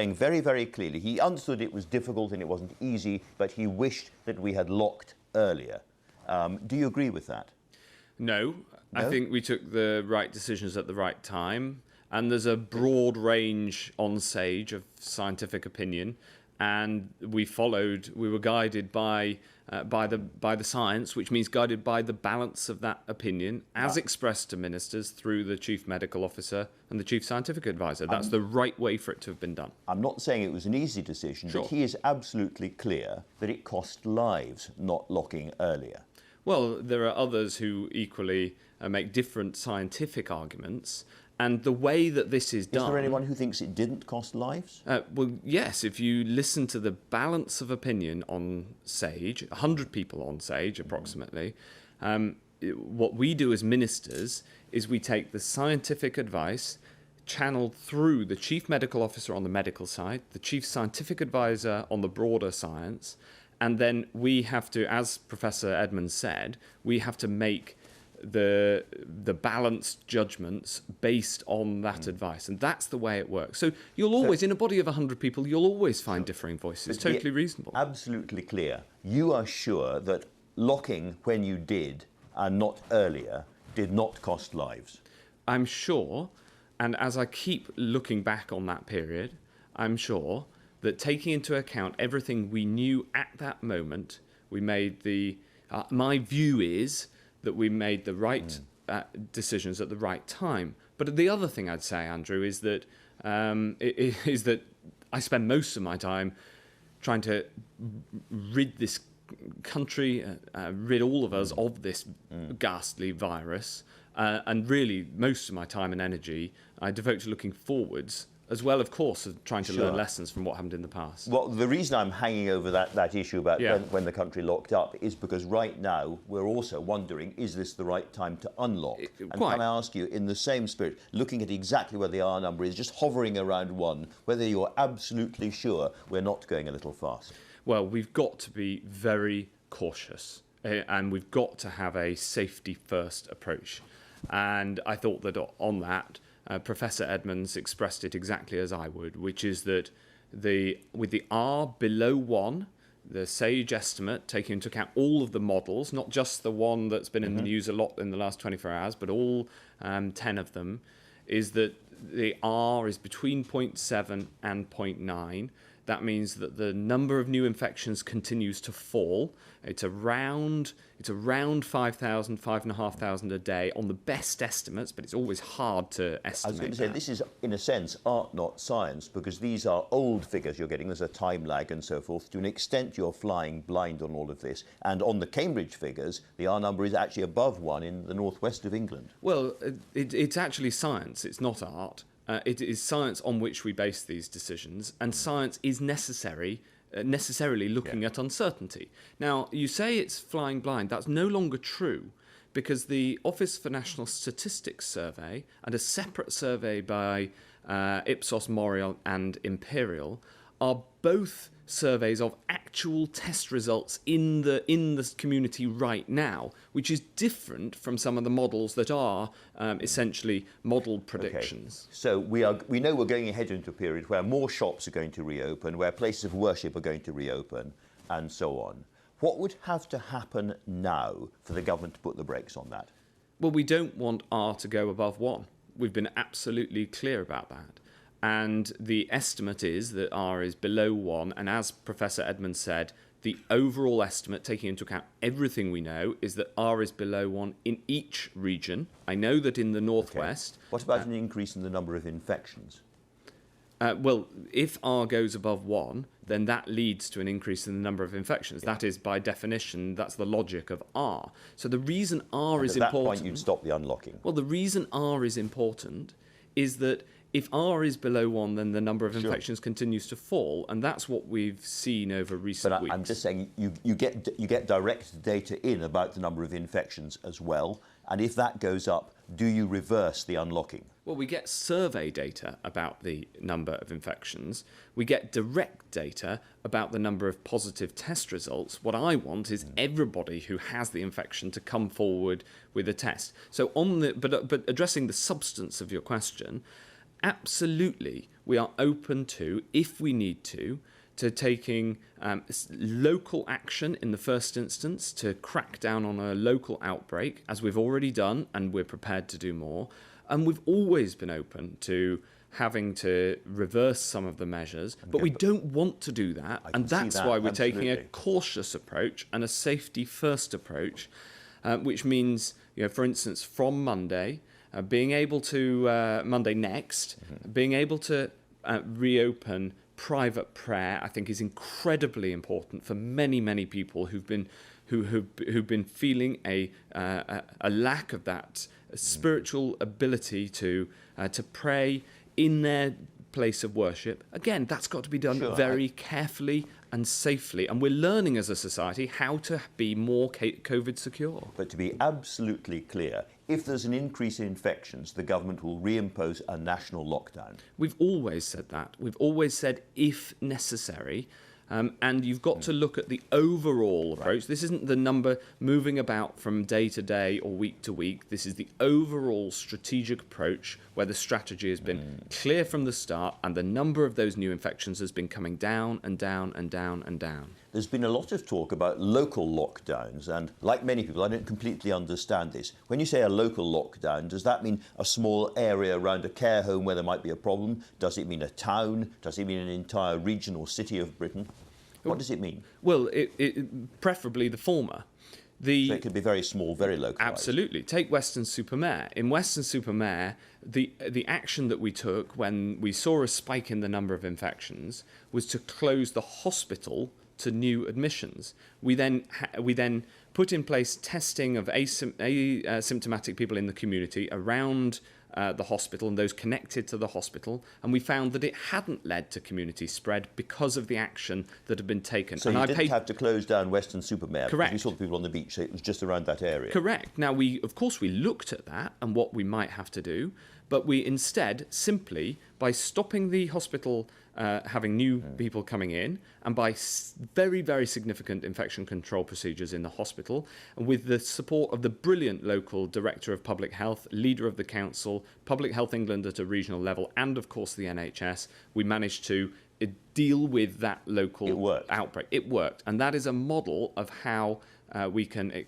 saying very, very clearly, he understood it was difficult and it wasn't easy, but he wished that we had locked earlier. Do you agree with that? No, No? I think we took the right decisions at the right time. And there's a broad range on SAGE of scientific opinion, and we were guided by the science, which means guided by the balance of that opinion, as expressed to ministers through the chief medical officer and the chief scientific advisor. That's the right way for it to have been done. I'm not saying it was an easy decision, Sure. but he is absolutely clear that it cost lives not locking earlier. Well, there are others who equally make different scientific arguments. And the way that this is done... Is there anyone who thinks it didn't cost lives? Well, yes, if you listen to the balance of opinion on SAGE, 100 people on SAGE approximately, what we do as ministers is we take the scientific advice channeled through the chief medical officer on the medical side, the chief scientific advisor on the broader science, and then we have to, as Professor Edmunds said, we have to make the balanced judgments based on that advice, and that's the way it works. So you'll always, in a body of 100 people, you'll always find differing voices. It's totally reasonable. Absolutely clear. You are sure that locking when you did and not earlier did not cost lives? I'm sure, and as I keep looking back on that period, I'm sure that taking into account everything we knew at that moment, we made my view is that we made the right decisions at the right time. But the other thing I'd say, Andrew, is that I spend most of my time trying to rid this country, rid all of us of this ghastly virus, and really most of my time and energy I devote to looking forwards, as well, of course, as trying to learn lessons from what happened in the past. Well, the reason I'm hanging over that issue about when the country locked up is because right now we're also wondering, is this the right time to unlock? And can I ask you, in the same spirit, looking at exactly where the R number is, just hovering around 1, whether you're absolutely sure we're not going a little fast? Well, we've got to be very cautious, and we've got to have a safety-first approach. And I thought that on that, Professor Edmunds expressed it exactly as I would, which is that with the R below 1, the SAGE estimate, taking into account all of the models, not just the one that's been in the news a lot in the last 24 hours, but all 10 of them, is that the R is between 0.7 and 0.9. That means that the number of new infections continues to fall. It's around 5,000, 5,500 a day on the best estimates, but it's always hard to estimate. I was going to say, this is, in a sense, art, not science, because these are old figures you're getting. There's a time lag and so forth. To an extent, you're flying blind on all of this. And on the Cambridge figures, the R number is actually above 1 in the northwest of England. Well, it's actually science. It's not art. It is science on which we base these decisions, and science is necessarily looking at uncertainty. Now, you say it's flying blind. That's no longer true, because the Office for National Statistics survey and a separate survey by Ipsos Mori and Imperial are both surveys of actual test results in the community right now, which is different from some of the models that are essentially modelled predictions. Okay. So we know we're going ahead into a period where more shops are going to reopen, where places of worship are going to reopen, and so on. What would have to happen now for the government to put the brakes on that? Well, we don't want R to go above 1. We've been absolutely clear about that. And the estimate is that R is below 1, and as Professor Edmunds said, the overall estimate, taking into account everything we know, is that R is below 1 in each region. I know that in the northwest... Okay. What about an increase in the number of infections? Well, if R goes above 1, then that leads to an increase in the number of infections. That is, by definition, that's the logic of R. So the reason R is important... At that point, you'd stop the unlocking. Well, the reason R is important is that if R is below 1, then the number of infections continues to fall, and that's what we've seen over recent weeks. I'm just saying you get direct data in about the number of infections as well, and if that goes up, do you reverse the unlocking? Well, we get survey data about the number of infections. We get direct data about the number of positive test results. What I want is everybody who has the infection to come forward with a test. So but addressing the substance of your question, absolutely, we are open to, if we need to taking local action in the first instance to crack down on a local outbreak, as we've already done, and we're prepared to do more. And we've always been open to having to reverse some of the measures, but we don't want to do that, and that's why we're taking a cautious approach and a safety-first approach, which means, for instance, from Monday, being able to Monday next, being able to reopen private prayer, I think, is incredibly important for many people who've been feeling a lack of that spiritual ability to pray in their place of worship. Again, that's got to be done very carefully and safely, and we're learning as a society how to be more COVID secure. But to be absolutely clear, if there's an increase in infections, the government will reimpose a national lockdown. We've always said that. We've always said if necessary. And you've got to look at the overall approach. This isn't the number moving about from day to day or week to week. This is the overall strategic approach where the strategy has been clear from the start, and the number of those new infections has been coming down and down and down and down. There's been a lot of talk about local lockdowns, and like many people, I don't completely understand this. When you say a local lockdown, does that mean a small area around a care home where there might be a problem? Does it mean a town? Does it mean an entire region or city of Britain? What does it mean? Well, preferably the former. So it could be very small, very localised. Absolutely. Take Weston-super-Mare. In Weston-super-Mare, the action that we took when we saw a spike in the number of infections was to close the hospital to new admissions. We then put in place testing of asymptomatic people in the community around the hospital and those connected to the hospital, and we found that it hadn't led to community spread because of the action that had been taken. So you didn't have to close down Weston-super-Mare. Correct. Because we saw the people on the beach, so it was just around that area. Correct. Now, of course we looked at that and what we might have to do, but we instead simply, by stopping the hospital having new people coming in, and by very, very significant infection control procedures in the hospital, and with the support of the brilliant local Director of Public Health, leader of the Council, Public Health England at a regional level, and of course the NHS, we managed to deal with that local outbreak. It worked. And that is a model of how we can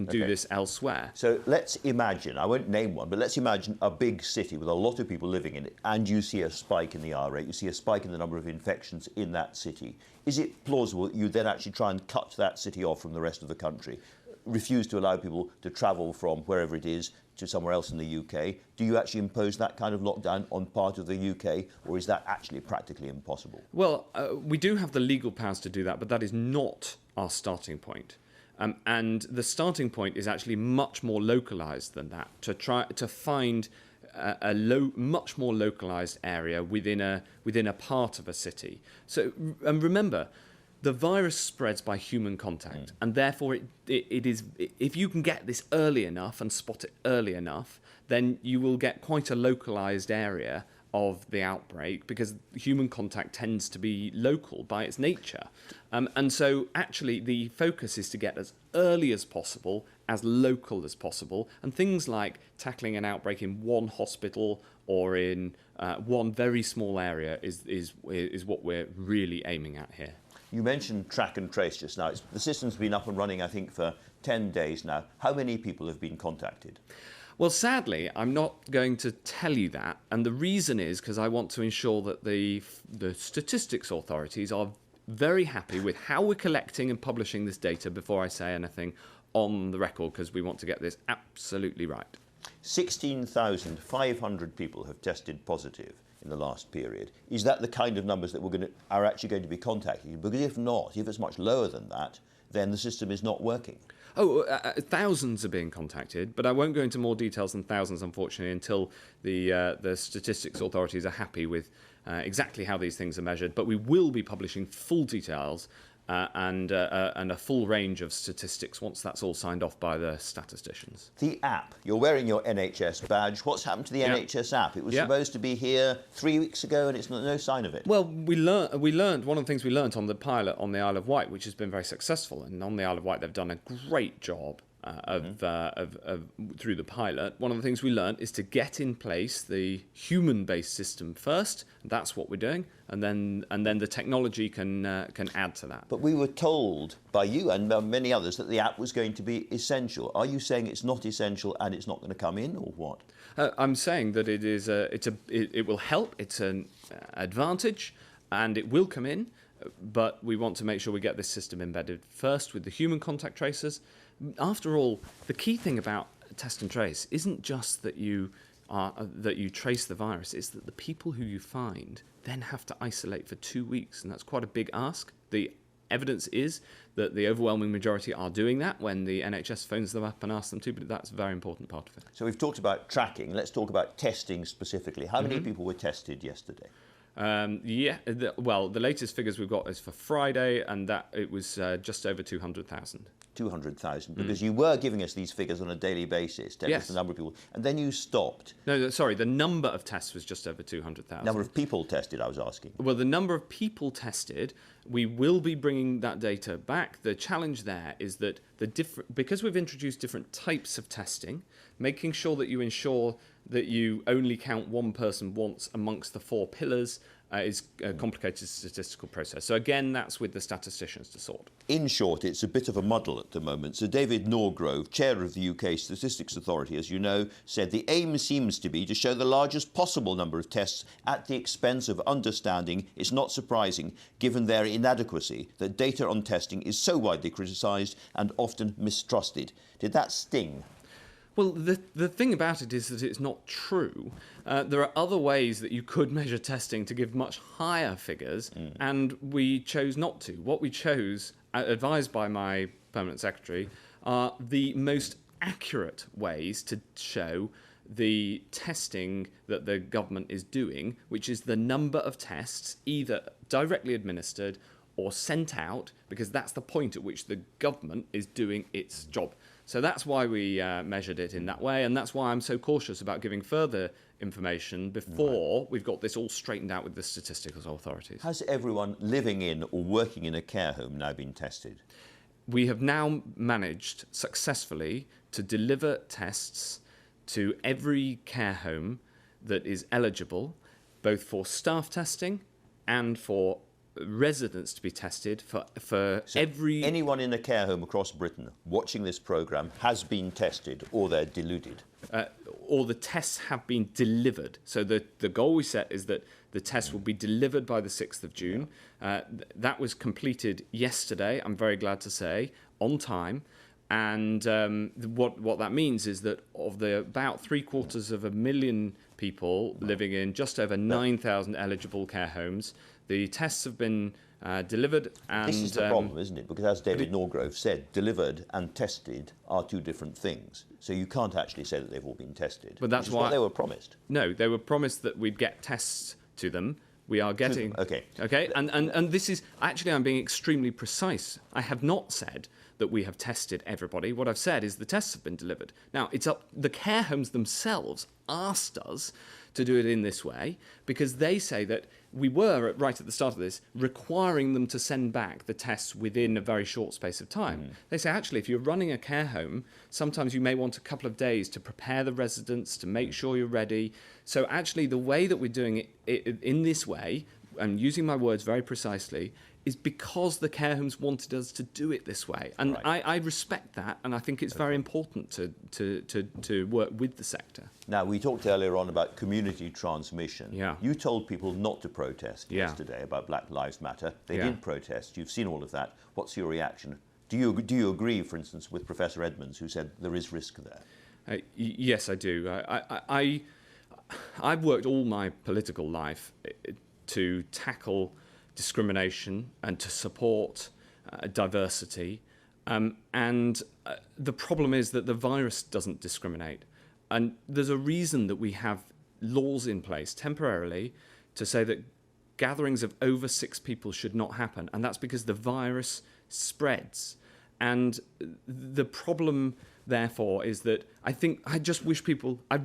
do this elsewhere. So let's imagine, I won't name one, but let's imagine a big city with a lot of people living in it, and you see a spike in the R rate, you see a spike in the number of infections in that city. Is it plausible that you then actually try and cut that city off from the rest of the country, refuse to allow people to travel from wherever it is to somewhere else in the UK? Do you actually impose that kind of lockdown on part of the UK, or is that actually practically impossible? Well, we do have the legal powers to do that, but that is not our starting point. And the starting point is actually much more localised than that, to try to find a much more localised area within a part of a city. So, and remember, the virus spreads by human contact, and therefore it is, if you can get this early enough and spot it early enough, then you will get quite a localised area of the outbreak, because human contact tends to be local by its nature. And so actually the focus is to get as early as possible, as local as possible, and things like tackling an outbreak in one hospital or in one very small area is what we're really aiming at here. You mentioned track and trace just now. The system's been up and running, I think, for 10 days now. How many people have been contacted? Well, sadly, I'm not going to tell you that, and the reason is because I want to ensure that the statistics authorities are very happy with how we're collecting and publishing this data before I say anything on the record, because we want to get this absolutely right. 16,500 people have tested positive in the last period. Is that the kind of numbers that are actually going to be contacted? Because if not, if it's much lower than that, then the system is not working. Thousands are being contacted, but I won't go into more details than thousands, unfortunately, until the statistics authorities are happy with exactly how these things are measured. But we will be publishing full details and a full range of statistics once that's all signed off by the statisticians. The app. You're wearing your NHS badge. What's happened to the NHS app? It was supposed to be here 3 weeks ago, and it's no sign of it. Well, we learned one of the things we learned on the pilot on the Isle of Wight, which has been very successful. And on the Isle of Wight, they've done a great job through the pilot, one of the things we learned is to get in place the human-based system first. That's what we're doing, and then the technology can add to that. But we were told by you and many others that the app was going to be essential. Are you saying it's not essential and it's not going to come in, or what? I'm saying that it will help. It's an advantage, and it will come in. But we want to make sure we get this system embedded first with the human contact tracers. After all, the key thing about test and trace isn't just that you trace the virus, it's that the people who you find then have to isolate for 2 weeks, and that's quite a big ask. The evidence is that the overwhelming majority are doing that when the NHS phones them up and asks them to, but that's a very important part of it. So we've talked about tracking. Let's talk about testing specifically. How many people were tested yesterday? The latest figures we've got is for Friday, and that it was just over 200,000. 200,000, because you were giving us these figures on a daily basis, telling us the number of people, and then you stopped. No, sorry, the number of tests was just over 200,000. Number of people tested, I was asking. Well, the number of people tested, we will be bringing that data back. The challenge there is that because we've introduced different types of testing, making sure that you ensure that you only count one person once amongst the 4 pillars is a complicated statistical process. So again, that's with the statisticians to sort. In short, it's a bit of a muddle at the moment. So David Norgrove, chair of the UK Statistics Authority, as you know, said the aim seems to be to show the largest possible number of tests at the expense of understanding. It's not surprising, given their inadequacy, that data on testing is so widely criticised and often mistrusted. Did that sting? Well, the thing about it is that it's not true. There are other ways that you could measure testing to give much higher figures, and we chose not to. What we chose, advised by my permanent secretary, are the most accurate ways to show the testing that the government is doing, which is the number of tests either directly administered or sent out, because that's the point at which the government is doing its job. So that's why we measured it in that way, and that's why I'm so cautious about giving further information before we've got this all straightened out with the statistical authorities. Has everyone living in or working in a care home now been tested? We have now managed successfully to deliver tests to every care home that is eligible, both for staff testing and for residents to be tested for so every... Anyone in a care home across Britain watching this programme has been tested, or they're deluded? Or the tests have been delivered. So the goal we set is that the tests will be delivered by the 6th of June. That was completed yesterday, I'm very glad to say, on time. And what that means is that of the about 750,000 people living in just over 9,000 eligible care homes, the tests have been delivered. And this is the problem, isn't it? Because as David Norgrove said, delivered and tested are 2 different things. So you can't actually say that they've all been tested. But that's what they were promised. No, they were promised that we'd get tests to them. We are getting... Okay. And this is... Actually, I'm being extremely precise. I have not said that we have tested everybody. What I've said is the tests have been delivered. Now, it's up... The care homes themselves asked us to do it in this way because they say that we were, right at the start of this, requiring them to send back the tests within a very short space of time. They say, actually, if you're running a care home, sometimes you may want a couple of days to prepare the residents, to make sure you're ready. So actually, the way that we're doing it in this way, and using my words very precisely, is because the care homes wanted us to do it this way. And right. I respect that, and I think it's very important to work with the sector. Now, we talked earlier on about community transmission. Yeah. You told people not to protest yesterday about Black Lives Matter. They did protest. You've seen all of that. What's your reaction? Do you agree, for instance, with Professor Edmunds, who said there is risk there? Yes, I do. I've worked all my political life to tackle discrimination and to support diversity. And the problem is that the virus doesn't discriminate. And there's a reason that we have laws in place temporarily to say that gatherings of over 6 people should not happen. And that's because the virus spreads. And the problem, therefore, is that I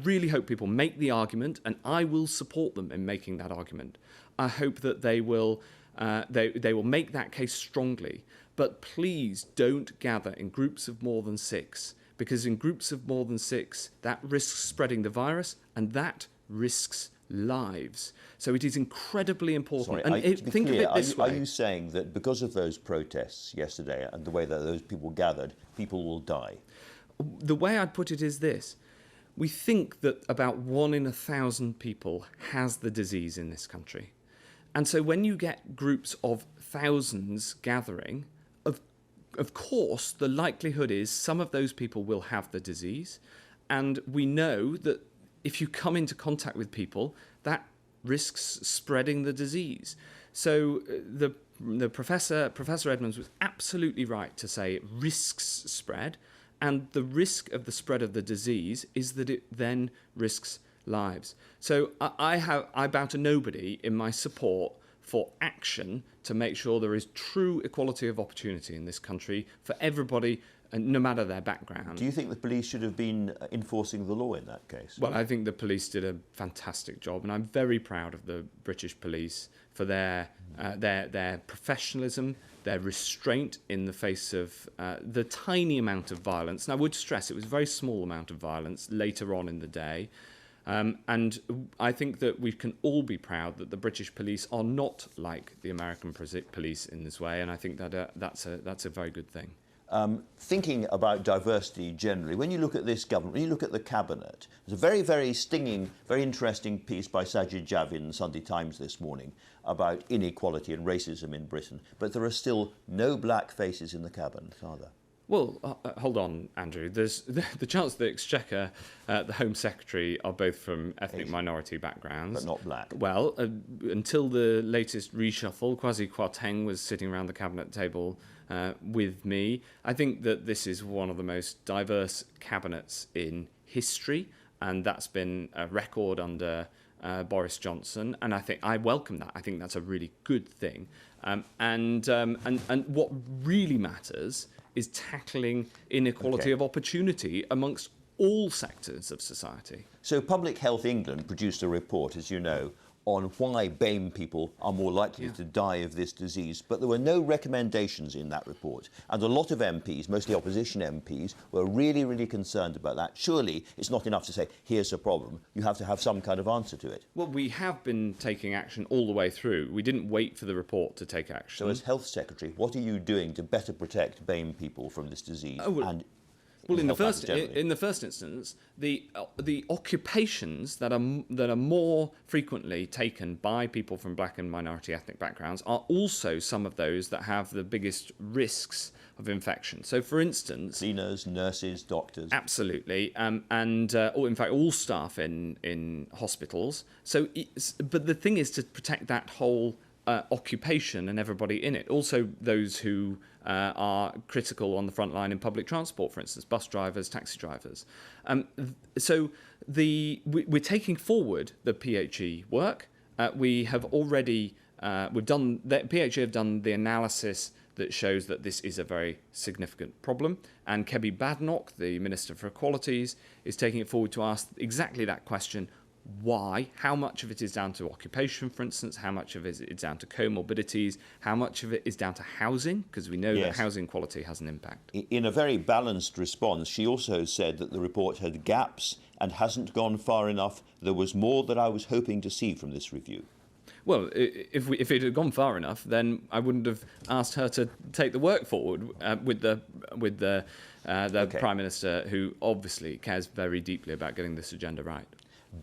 really hope people make the argument, and I will support them in making that argument. I hope that they will make that case strongly. But please don't gather in groups of more than 6, because in groups of more than 6, that risks spreading the virus, and that risks lives. So it is incredibly important. Sorry, and think of it this way. Are you saying that because of those protests yesterday and the way that those people gathered, people will die? The way I'd put it is this. We think that about 1 in 1,000 people has the disease in this country. And so when you get groups of thousands gathering, of course, the likelihood is some of those people will have the disease. And we know that if you come into contact with people, that risks spreading the disease. So the Professor Edmunds was absolutely right to say it risks spread, and the risk of the spread of the disease is that it then risks lives. So I bow to nobody in my support for action to make sure there is true equality of opportunity in this country for everybody, no matter their background. Do you think the police should have been enforcing the law in that case? Well, I think the police did a fantastic job, and I'm very proud of the British police for their professionalism, their restraint in the face of the tiny amount of violence. And I would stress it was a very small amount of violence later on in the day. And I think that we can all be proud that the British police are not like the American police in this way, and I think that that's a very good thing. Thinking about diversity generally, when you look at this government, when you look at the cabinet, there's a very, very stinging, very interesting piece by Sajid Javid in the Sunday Times this morning about inequality and racism in Britain, but there are still no black faces in the cabinet, are there? Well, hold on, Andrew. There's the chance the Exchequer, the Home Secretary, are both from ethnic minority backgrounds. But not black. Well, until the latest reshuffle, Kwasi Kwarteng was sitting around the cabinet table with me. I think that this is one of the most diverse cabinets in history, and that's been a record under Boris Johnson, and I welcome that. I think that's a really good thing. And what really matters is tackling inequality of opportunity amongst all sectors of society. So Public Health England produced a report, as you know, on why BAME people are more likely to die of this disease, but there were no recommendations in that report. And a lot of MPs, mostly opposition MPs, were really, really concerned about that. Surely it's not enough to say, here's a problem. You have to have some kind of answer to it. Well, we have been taking action all the way through. We didn't wait for the report to take action. So as Health Secretary, what are you doing to better protect BAME people from this disease? Well, in the first instance, the occupations that are more frequently taken by people from black and minority ethnic backgrounds are also some of those that have the biggest risks of infection. So, for instance, cleaners, nurses, doctors. Absolutely, or in fact, all staff in hospitals. So, but the thing is to protect that whole occupation and everybody in it. Also, those who are critical on the front line in public transport, for instance, bus drivers, taxi drivers. So we're taking forward the PHE work. We have already PHE have done the analysis that shows that this is a very significant problem. And Kebby Badenoch, the Minister for Equalities, is taking it forward to ask exactly that question. Why? How much of it is down to occupation, for instance? How much of it is down to comorbidities? How much of it is down to housing? Because we know that housing quality has an impact. In a very balanced response, she also said that the report had gaps and hasn't gone far enough. There was more that I was hoping to see from this review. Well, if it had gone far enough, then I wouldn't have asked her to take the work forward with the Prime Minister, who obviously cares very deeply about getting this agenda right.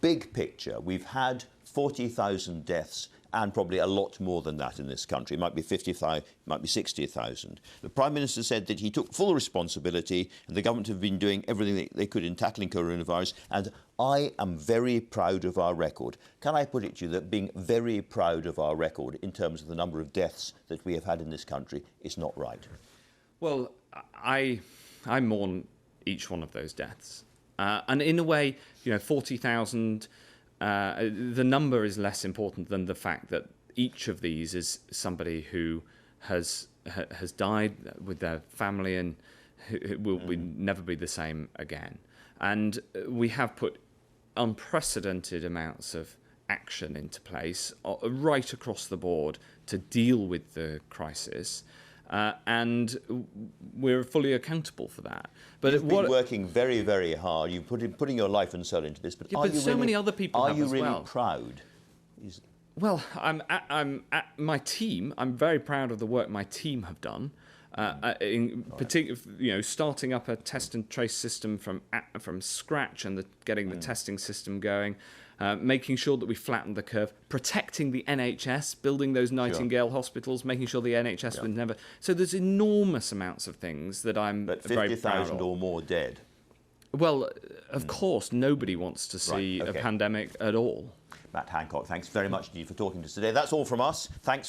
Big picture, we've had 40,000 deaths and probably a lot more than that in this country. It might be 55, it might be 60,000. The Prime Minister said that he took full responsibility and the government have been doing everything they could in tackling coronavirus, and I am very proud of our record. Can I put it to you that being very proud of our record in terms of the number of deaths that we have had in this country is not right? Well, I mourn each one of those deaths. And in a way, 40,000, the number is less important than the fact that each of these is somebody who has died with their family and who will never be the same again. And we have put unprecedented amounts of action into place right across the board to deal with the crisis. and we're fully accountable for that. But you've been working very, very hard. You're putting your life and soul into this. But yeah, many other people have as well. Are you really proud? Well, I'm at my team. I'm very proud of the work my team have done. In particular, starting up a test and trace system from scratch and getting the testing system going, making sure that we flattened the curve, protecting the NHS, building those Nightingale hospitals, making sure the NHS would never. So there's enormous amounts of things that I'm very proud of. 50,000 or more dead. Well, of course, nobody wants to see a pandemic at all. Matt Hancock, thanks very much indeed for talking to us today. That's all from us. Thanks for